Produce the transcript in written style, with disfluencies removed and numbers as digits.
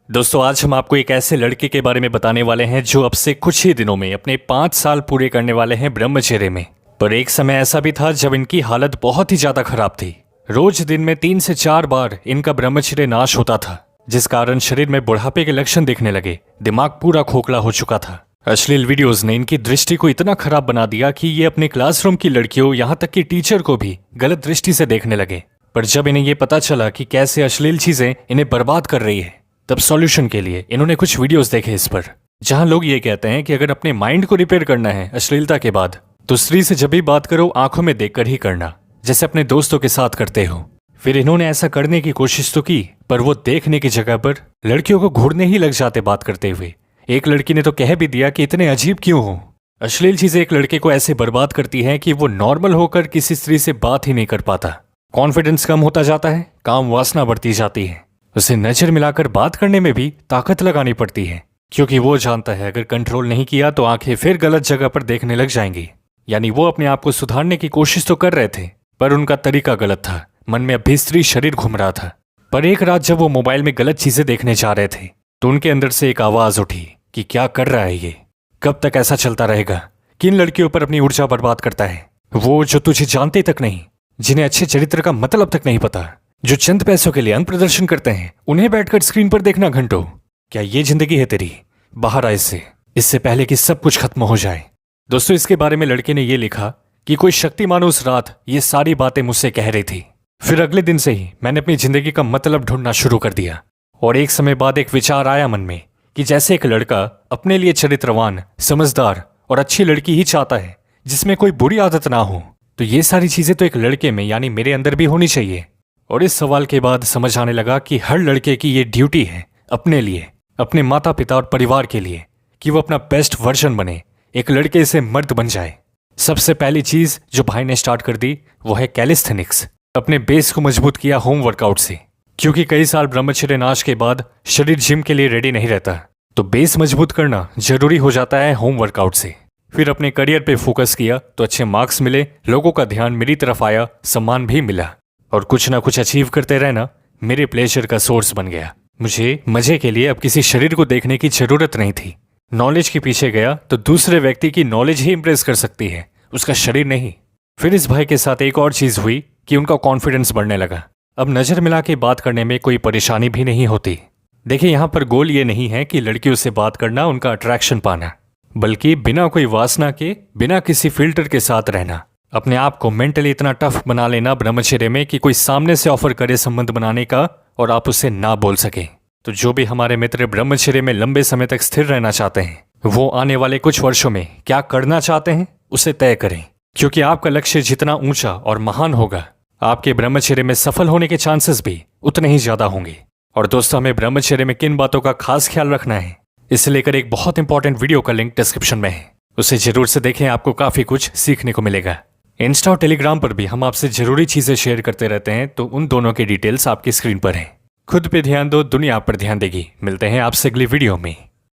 दोस्तों आज हम आपको एक ऐसे लड़के के बारे में बताने वाले हैं जो अब से कुछ ही दिनों में अपने 5 साल पूरे करने वाले हैं ब्रह्मचर्य में। पर एक समय ऐसा भी था जब इनकी हालत बहुत ही ज्यादा खराब थी। रोज दिन में 3 से 4 बार इनका ब्रह्मचर्य नाश होता था, जिस कारण शरीर में बुढ़ापे के लक्षण दिखने लगे। दिमाग पूरा खोखला हो चुका था। अश्लील वीडियोस ने इनकी दृष्टि को इतना खराब बना दिया कि ये अपने क्लासरूम की लड़कियों यहाँ तक कि टीचर को भी गलत दृष्टि से देखने लगे। पर जब इन्हें ये पता चला कि कैसे अश्लील चीजें इन्हें बर्बाद कर रही है, तब सॉल्यूशन के लिए इन्होंने कुछ वीडियोस देखे इस पर, जहां लोग ये कहते हैं कि अगर अपने माइंड को रिपेयर करना है अश्लीलता के बाद, तो स्त्री से जब भी बात करो आंखों में देखकर ही करना, जैसे अपने दोस्तों के साथ करते हो। फिर इन्होंने ऐसा करने की कोशिश तो की, पर वो देखने की जगह पर लड़कियों को घूरने ही लग जाते बात करते हुए। एक लड़की ने तो कह भी दिया कि इतने अजीब क्यों हो। अश्लील चीजें एक लड़के को ऐसे बर्बाद करती हैं कि वो नॉर्मल होकर किसी स्त्री से बात ही नहीं कर पाता। कॉन्फिडेंस कम होता जाता है, काम वासना बढ़ती जाती है। उसे नजर मिलाकर बात करने में भी ताकत लगानी पड़ती है, क्योंकि वो जानता है अगर कंट्रोल नहीं किया तो आंखें फिर गलत जगह पर देखने लग जाएंगी। यानी वो अपने आप को सुधारने की कोशिश तो कर रहे थे, पर उनका तरीका गलत था। मन में अभी स्त्री शरीर घूम रहा था। पर एक रात जब वो मोबाइल में गलत चीजें देखने जा रहे थे, तो उनके अंदर से एक आवाज उठी कि क्या कर रहा है ये, कब तक ऐसा चलता रहेगा। किन लड़कियों पर अपनी ऊर्जा बर्बाद करता है, वो जो तुझे जानते तक नहीं, जिन्हें अच्छे चरित्र का मतलब तक नहीं पता, जो चंद पैसों के लिए अंग प्रदर्शन करते हैं, उन्हें बैठकर स्क्रीन पर देखना घंटों। क्या ये जिंदगी है तेरी? बाहर आ इससे पहले कि सब कुछ खत्म हो जाए। दोस्तों इसके बारे में लड़के ने ये लिखा कि कोई शक्तिमान उस रात ये सारी बातें मुझसे कह रही थी। फिर अगले दिन से ही मैंने अपनी जिंदगी का मतलब ढूंढना शुरू कर दिया। और एक समय बाद एक विचार आया मन में कि जैसे एक लड़का अपने लिए चरित्रवान, समझदार और अच्छी लड़की ही चाहता है जिसमें कोई बुरी आदत ना हो, तो ये सारी चीजें तो एक लड़के में यानी मेरे अंदर भी होनी चाहिए। और इस सवाल के बाद समझ आने लगा कि हर लड़के की ये ड्यूटी है अपने लिए, अपने माता पिता और परिवार के लिए, कि वो अपना बेस्ट वर्जन बने, एक लड़के से मर्द बन जाए। सबसे पहली चीज जो भाई ने स्टार्ट कर दी वो है कैलिस्थेनिक्स। अपने बेस को मजबूत किया होम वर्कआउट से, क्योंकि कई साल ब्रह्मचर्य नाश के बाद शरीर जिम के लिए रेडी नहीं रहता, तो बेस मजबूत करना जरूरी हो जाता है होम वर्कआउट से। फिर अपने करियर पे फोकस किया तो अच्छे मार्क्स मिले, लोगों का ध्यान मेरी तरफ आया, सम्मान भी मिला, और कुछ ना कुछ अचीव करते रहना मेरे प्लेजर का सोर्स बन गया। मुझे मजे के लिए अब किसी शरीर को देखने की जरूरत नहीं थी। नॉलेज के पीछे गया तो दूसरे व्यक्ति की नॉलेज ही इंप्रेस कर सकती है, उसका शरीर नहीं। फिर इस भाई के साथ एक और चीज हुई कि उनका कॉन्फिडेंस बढ़ने लगा। अब नजर मिला के बात करने में कोई परेशानी भी नहीं होती। देखिए यहाँ पर गोल ये नहीं है कि लड़कियों से बात करना, उनका अट्रैक्शन पाना, बल्कि बिना कोई वासना के, बिना किसी फिल्टर के साथ रहना। अपने आप को मेंटली इतना टफ बना लेना ब्रह्मचर्य में कि कोई सामने से ऑफर करे संबंध बनाने का और आप उससे ना बोल सके। तो जो भी हमारे मित्र ब्रह्मचर्य में लंबे समय तक स्थिर रहना चाहते हैं, वो आने वाले कुछ वर्षों में क्या करना चाहते हैं उसे तय करें, क्योंकि आपका लक्ष्य जितना ऊंचा और महान होगा, आपके ब्रह्मचर्य में सफल होने के चांसेस भी उतने ही ज्यादा होंगे। और दोस्तों हमें ब्रह्मचर्य में किन बातों का खास ख्याल रखना है, इसे लेकर एक बहुत इंपॉर्टेंट वीडियो का लिंक डिस्क्रिप्शन में है, उसे जरूर से देखें, आपको काफी कुछ सीखने को मिलेगा। इंस्टा और टेलीग्राम पर भी हम आपसे जरूरी चीजें शेयर करते रहते हैं, तो उन दोनों की डिटेल्स आपकी स्क्रीन पर हैं। खुद पे ध्यान दो, दुनिया आप पर ध्यान देगी। मिलते हैं आपसे अगली वीडियो में।